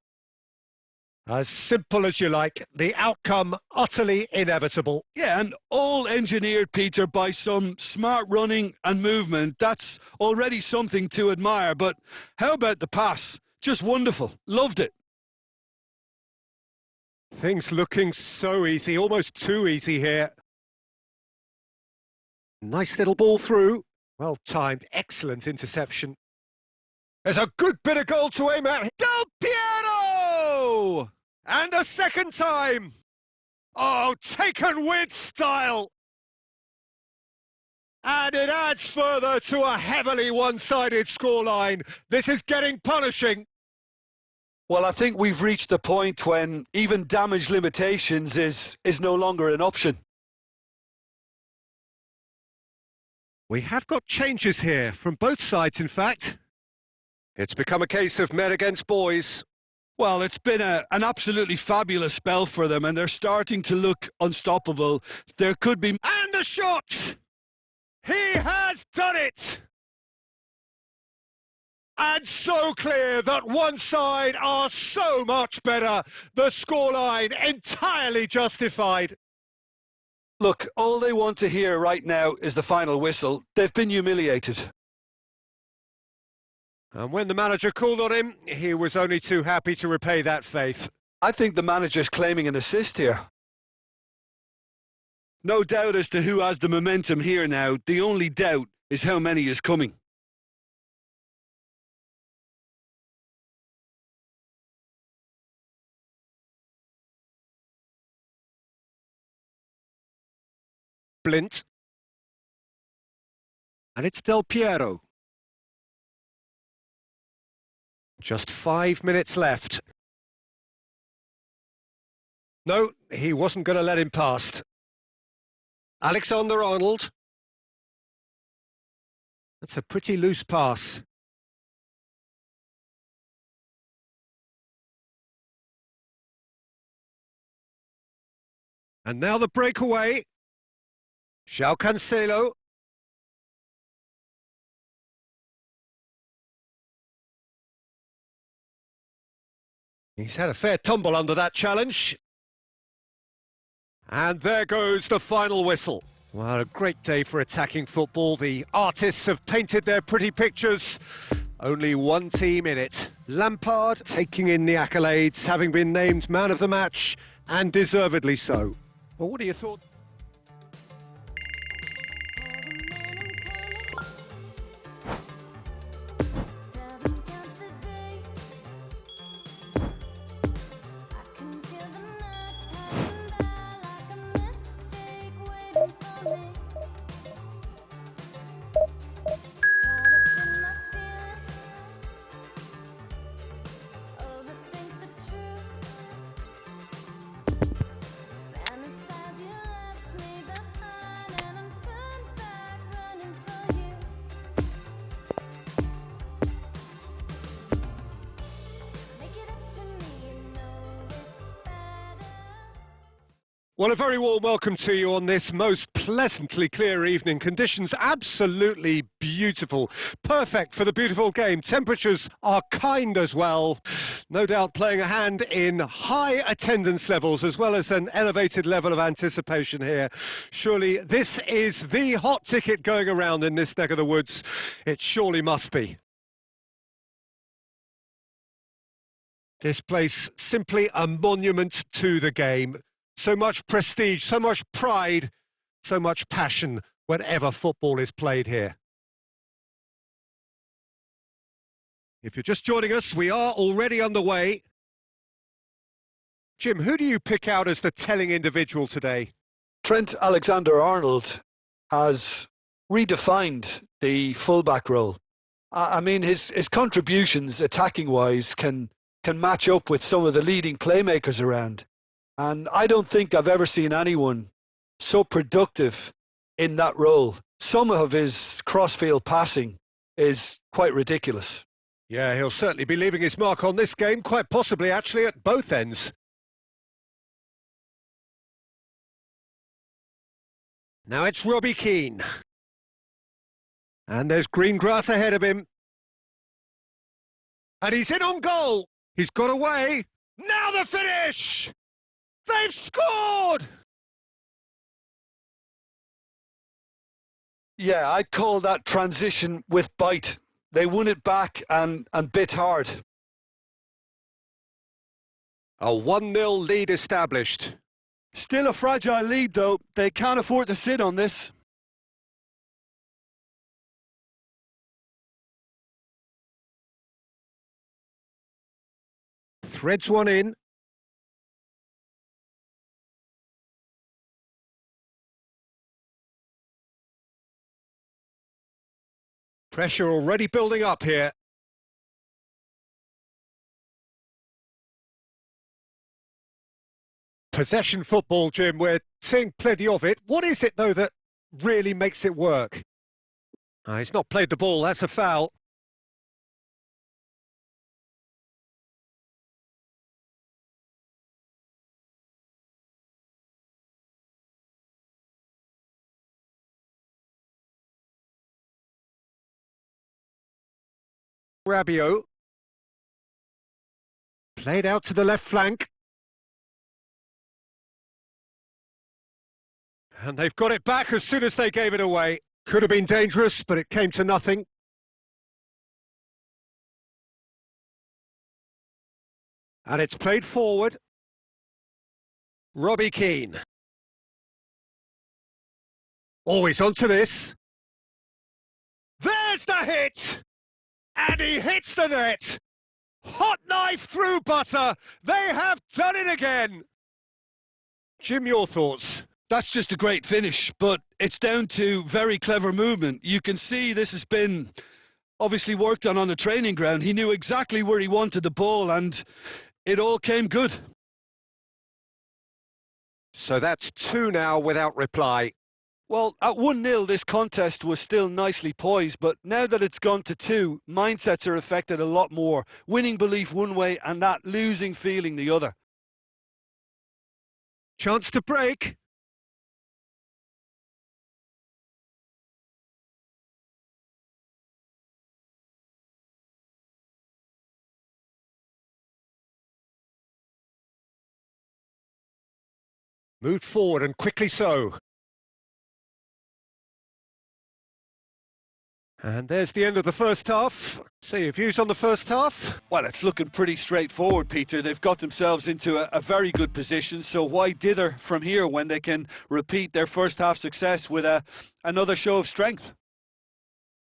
As simple as you like, the outcome utterly inevitable. Yeah, and all engineered, Peter, by some smart running and movement. That's already something to admire, but how about the pass? Just wonderful. Loved it. Things looking so easy, almost too easy here. Nice little ball through. Well timed, excellent interception. There's a good bit of goal to aim at. Del Piero! And a second time. Oh, taken with style. And it adds further to a heavily one-sided scoreline. This is getting punishing. Well, I think we've reached the point when even damage limitations is no longer an option. We have got changes here, from both sides in fact. It's become a case of men against boys. Well, it's been an absolutely fabulous spell for them, and they're starting to look unstoppable. There could be... And the shot! He has done it! And so clear that one side are so much better. The scoreline entirely justified. Look, all they want to hear right now is the final whistle. They've been humiliated. And when the manager called on him, he was only too happy to repay that faith. I think the manager's claiming an assist here. No doubt as to who has the momentum here now. The only doubt is how many is coming. Blint. And it's Del Piero. Just 5 minutes left. No, he wasn't going to let him past. Alexander-Arnold. That's a pretty loose pass. And now the breakaway. João Cancelo. He's had a fair tumble under that challenge. And there goes the final whistle. Well, a great day for attacking football. The artists have painted their pretty pictures. Only one team in it. Lampard taking in the accolades, having been named man of the match, and deservedly so. Well, what are your thoughts? Well, a very warm welcome to you on this most pleasantly clear evening. Conditions absolutely beautiful. Perfect for the beautiful game. Temperatures are kind as well. No doubt playing a hand in high attendance levels as well as an elevated level of anticipation here. Surely this is the hot ticket going around in this neck of the woods. It surely must be. This place simply a monument to the game. So much prestige, so much pride, so much passion whenever football is played here. If you're just joining us, we are already underway. Jim, who do you pick out as the telling individual today? Trent Alexander-Arnold has redefined the fullback role. I mean, his contributions attacking-wise can match up with some of the leading playmakers around. And I don't think I've ever seen anyone so productive in that role. Some of his crossfield passing is quite ridiculous. Yeah, he'll certainly be leaving his mark on this game, quite possibly actually at both ends. Now it's Robbie Keane. And there's green grass ahead of him. And he's in on goal. He's got away. Now the finish! They've scored! Yeah, I'd call that transition with bite. They won it back and bit hard. A 1-0 lead established. Still a fragile lead, though. They can't afford to sit on this. Threads one in. Pressure already building up here. Possession football, Jim, we're seeing plenty of it. What is it, though, that really makes it work? He's not played the ball, that's a foul. Rabiot. Played out to the left flank. And they've got it back as soon as they gave it away. Could have been dangerous, but it came to nothing. And it's played forward. Robbie Keane. Always onto this. There's the hit! And he hits the net! Hot knife through butter! They have done it again! Jim, your thoughts? That's just a great finish, but it's down to very clever movement. You can see this has been obviously worked on the training ground. He knew exactly where he wanted the ball, and it all came good. So that's 2 now without reply. Well, at 1-0, this contest was still nicely poised, but now that it's gone to 2, mindsets are affected a lot more. Winning belief one way and that losing feeling the other. Chance to break. Moved forward and quickly so. And there's the end of the first half. So your views on the first half? Well, it's looking pretty straightforward, Peter. They've got themselves into a very good position, so why dither from here when they can repeat their first half success with another show of strength?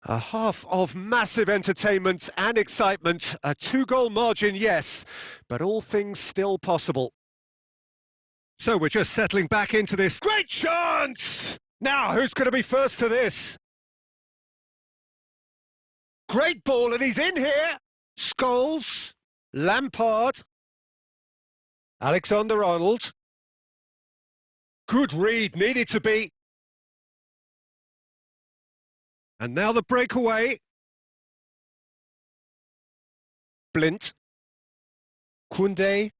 A half of massive entertainment and excitement. A 2-goal margin, yes, but all things still possible. So we're just settling back into this. Great chance! Now, who's going to be first to this? Great ball, and he's in here. Scholes, Lampard, Alexander-Arnold. Good read, needed to be. And now the breakaway. Blint. Koundé.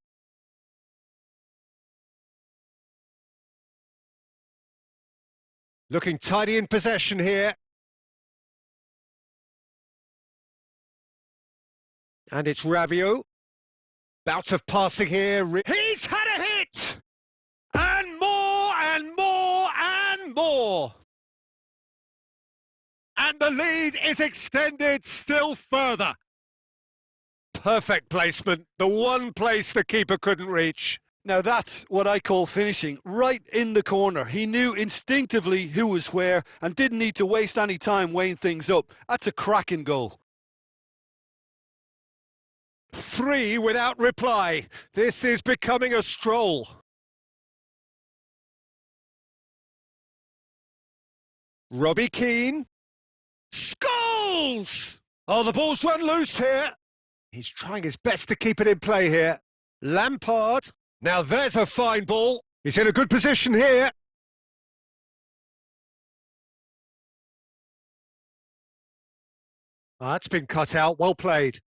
Looking tidy in possession here. And it's Rabiot. Bout of passing here. He's had a hit! And more, and more, and more! And the lead is extended still further. Perfect placement. The one place the keeper couldn't reach. Now that's what I call finishing, right in the corner. He knew instinctively who was where and didn't need to waste any time weighing things up. That's a cracking goal. 3 without reply. This is becoming a stroll. Robbie Keane. Scholes! Oh, the ball's run loose here. He's trying his best to keep it in play here. Lampard. Now there's a fine ball. He's in a good position here. That's been cut out. Well played.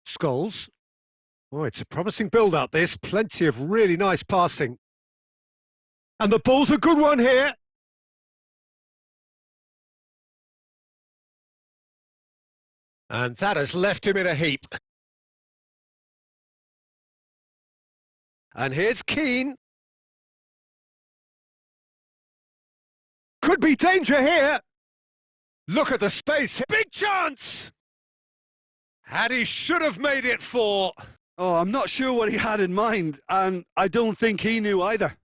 Scholes. Oh, it's a promising build-up, this. Plenty of really nice passing. And the ball's a good one here. And that has left him in a heap. And here's Keane. Could be danger here. Look at the space. Big chance! And he should have made it 4. Oh, I'm not sure what he had in mind, and I don't think he knew either.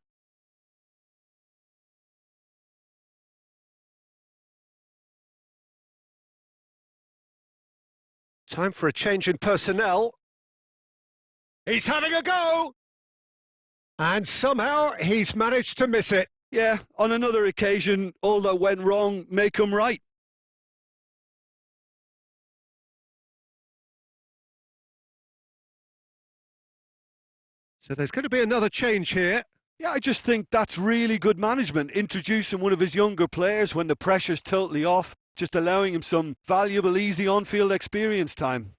Time for a change in personnel. He's having a go! And somehow he's managed to miss it. Yeah, on another occasion, all that went wrong may come right. So there's going to be another change here. Yeah, I just think that's really good management, introducing one of his younger players when the pressure's totally off, just allowing him some valuable, easy on-field experience time.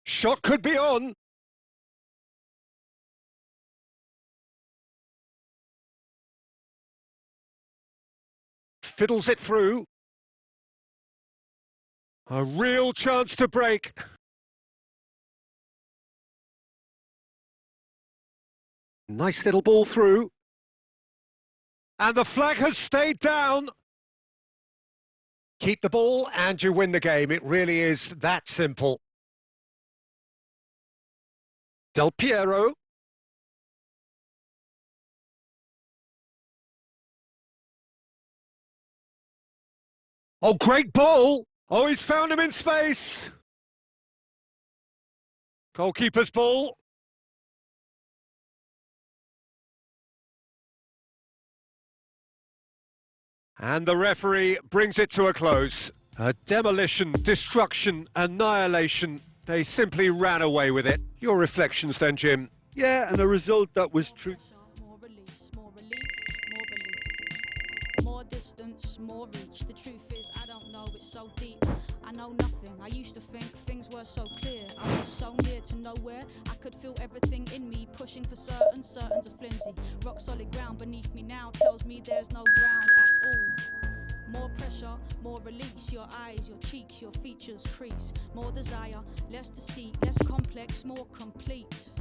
Shot could be on. Fiddles it through. A real chance to break. Nice little ball through. And the flag has stayed down. Keep the ball and you win the game. It really is that simple. Del Piero. Oh, great ball. Oh, he's found him in space. Goalkeeper's ball. And the referee brings it to a close. A demolition, destruction, annihilation. They simply ran away with it. Your reflections then, Jim? Yeah, and a result that was true. More release, more relief, more belief. More distance, more reach. The truth is, I don't know, it's so deep. I know nothing. I used to think things were so clear. I was so near to nowhere. I could feel everything in me pushing for certain. Certain's are flimsy. Rock solid ground beneath me now tells me there's no ground at all. More pressure, more release. Your eyes, your cheeks, your features crease. More desire, less deceit, less complex, more complete.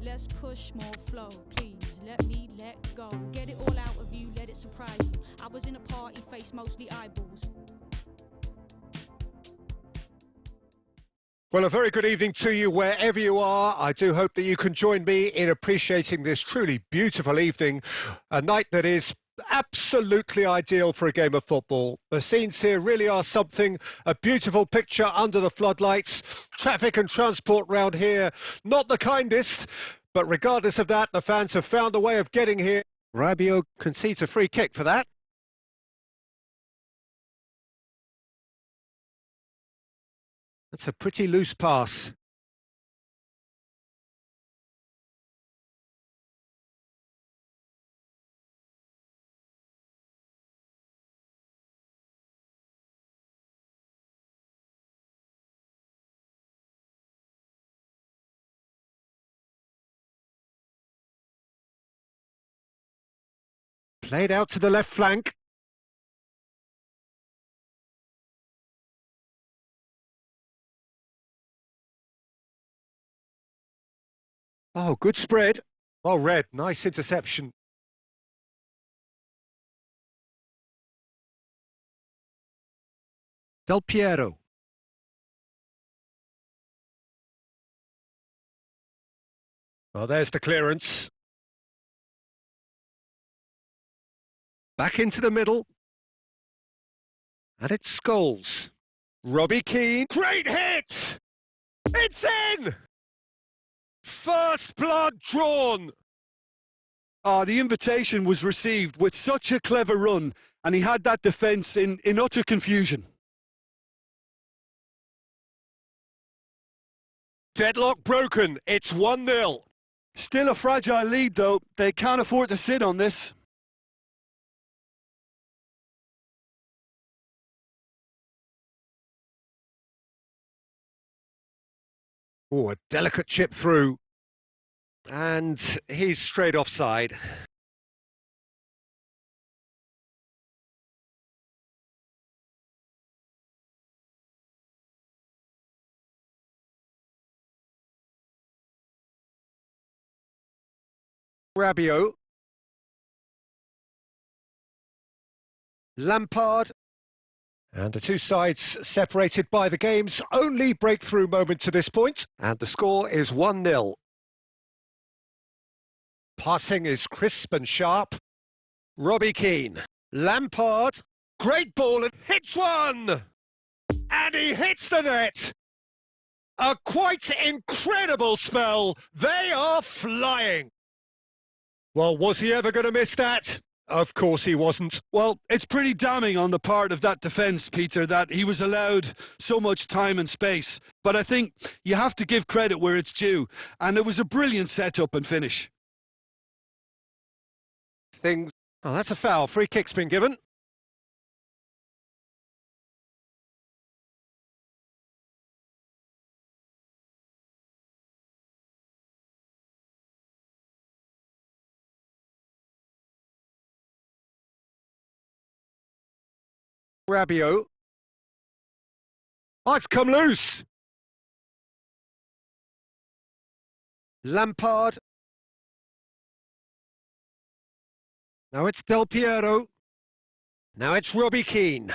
Less push, more flow, please. Let me let go. Get it all out of you, let it surprise you. I was in a party, face mostly eyeballs. Well, a very good evening to you wherever you are. I do hope that you can join me in appreciating this truly beautiful evening, a night that is absolutely ideal for a game of football. The scenes here really are something, a beautiful picture under the floodlights. Traffic and transport round here, not the kindest, but regardless of that, the fans have found a way of getting here. Rabiot concedes a free kick for that. That's a pretty loose pass. Played out to the left flank. Oh, good spread. Well read, nice interception. Del Piero. Well, there's the clearance. Back into the middle. And it's Scholes. Robbie Keane. Great hit! It's in! First blood drawn. The invitation was received with such a clever run, and he had that defence in utter confusion. Deadlock broken. It's 1-0. Still a fragile lead, though. They can't afford to sit on this. Oh, a delicate chip through. And he's straight offside. Rabiot. Lampard. And the two sides separated by the game's only breakthrough moment to this point. And the score is 1-0. Passing is crisp and sharp. Robbie Keane. Lampard. Great ball and hits one! And he hits the net! A quite incredible spell. They are flying. Well, was he ever going to miss that? Of course he wasn't. Well, it's pretty damning on the part of that defence, Peter, that he was allowed so much time and space. But I think you have to give credit where it's due. And it was a brilliant setup and finish. Oh, that's a foul. Free kick's been given. Rabiot. Oh, it's come loose. Lampard. Now it's Del Piero. Now it's Robbie Keane.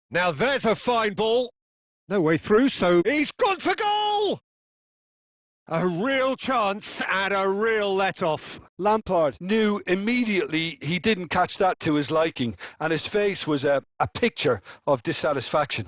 Now there's a fine ball. No way through, so he's gone for goal! A real chance and a real let-off. Lampard knew immediately he didn't catch that to his liking, and his face was a picture of dissatisfaction.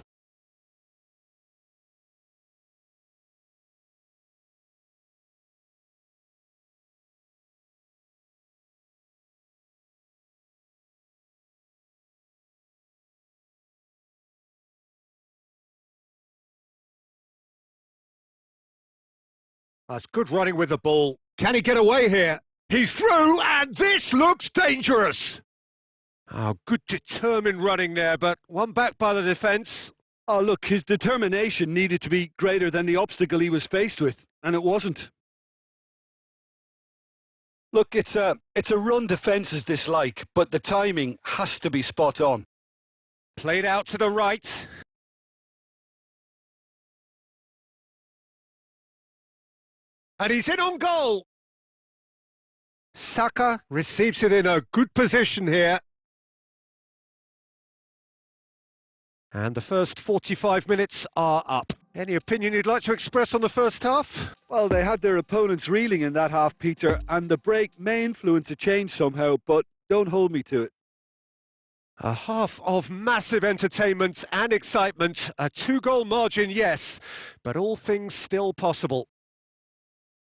That's good running with the ball. Can he get away here? He's through, and this looks dangerous. Oh, good determined running there, but one back by the defence. Oh, look, his determination needed to be greater than the obstacle he was faced with, and it wasn't. Look, it's a run defence's dislike, but the timing has to be spot on. Played out to the right. And he's in on goal. Saka receives it in a good position here. And the first 45 minutes are up. Any opinion you'd like to express on the first half? Well, they had their opponents reeling in that half, Peter, and the break may influence a change somehow, but don't hold me to it. A half of massive entertainment and excitement. A 2-goal margin, yes, but all things still possible.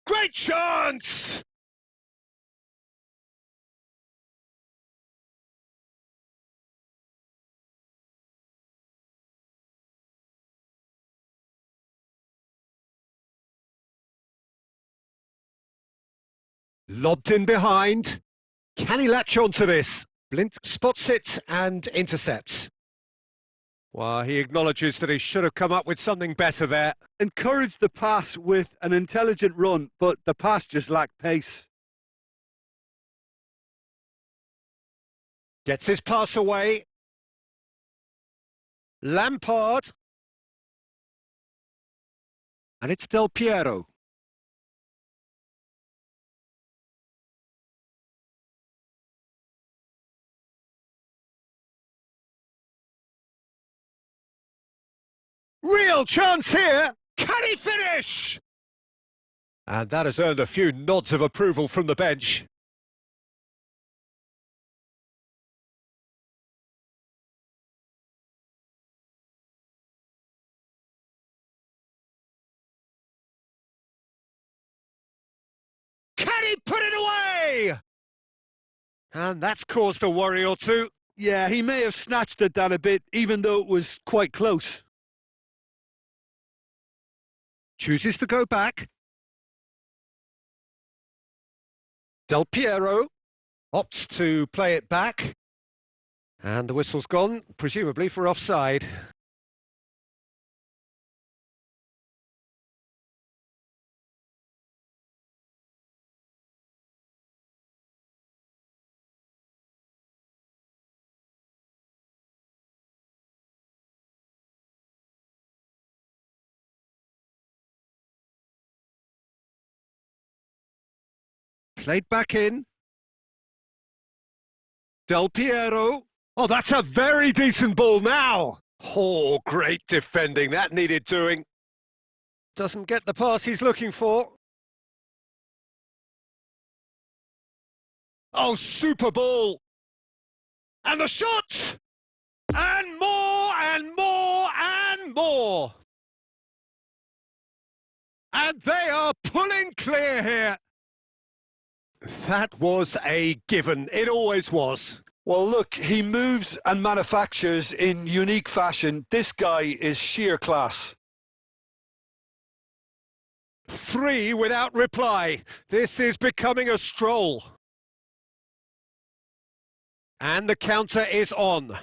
Great chance! Lobbed in behind. Can he latch onto this? Blint spots it and intercepts. Well, he acknowledges that he should have come up with something better there. Encouraged the pass with an intelligent run, but the pass just lacked pace. Gets his pass away. Lampard. And it's Del Piero. Real chance here. Can he finish? And that has earned a few nods of approval from the bench. Can he put it away? And that's caused a worry or two. Yeah, he may have snatched at that a bit, even though it was quite close. Chooses to go back. Del Piero opts to play it back. And the whistle's gone, presumably for offside. Played back in. Del Piero. Oh, that's a very decent ball now. Oh, great defending. That needed doing. Doesn't get the pass he's looking for. Oh, super ball. And the shot! And more, and more, and more. And they are pulling clear here. That was a given. It always was. Well, look, he moves and manufactures in unique fashion. This guy is sheer class. 3 without reply. This is becoming a stroll. And the counter is on.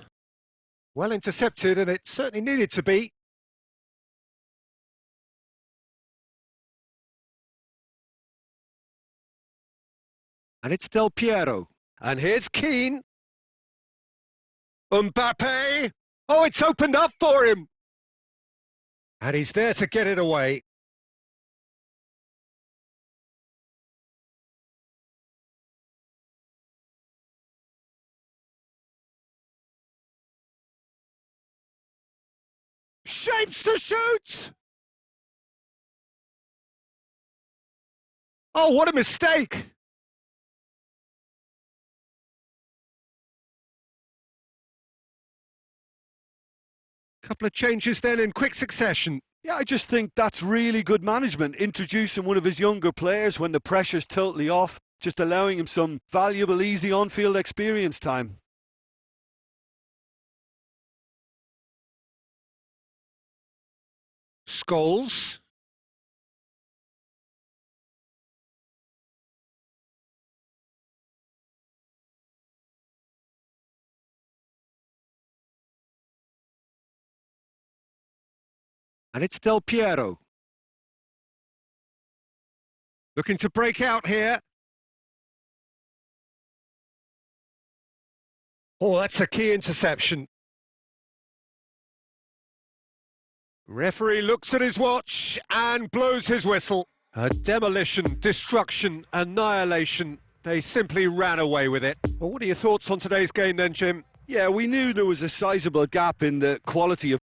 Well intercepted, and it certainly needed to be. And it's Del Piero. And here's Keane. Mbappe. Oh, it's opened up for him. And he's there to get it away. Shapes to shoot! Oh, what a mistake! Couple of changes then in quick succession. Yeah, I just think that's really good management, introducing one of his younger players when the pressure's totally off, just allowing him some valuable, easy on-field experience time. Scholes. And it's Del Piero. Looking to break out here. Oh, that's a key interception. Referee looks at his watch and blows his whistle. A demolition, destruction, annihilation. They simply ran away with it. Well, what are your thoughts on today's game then, Jim? Yeah, we knew there was a sizable gap in the quality of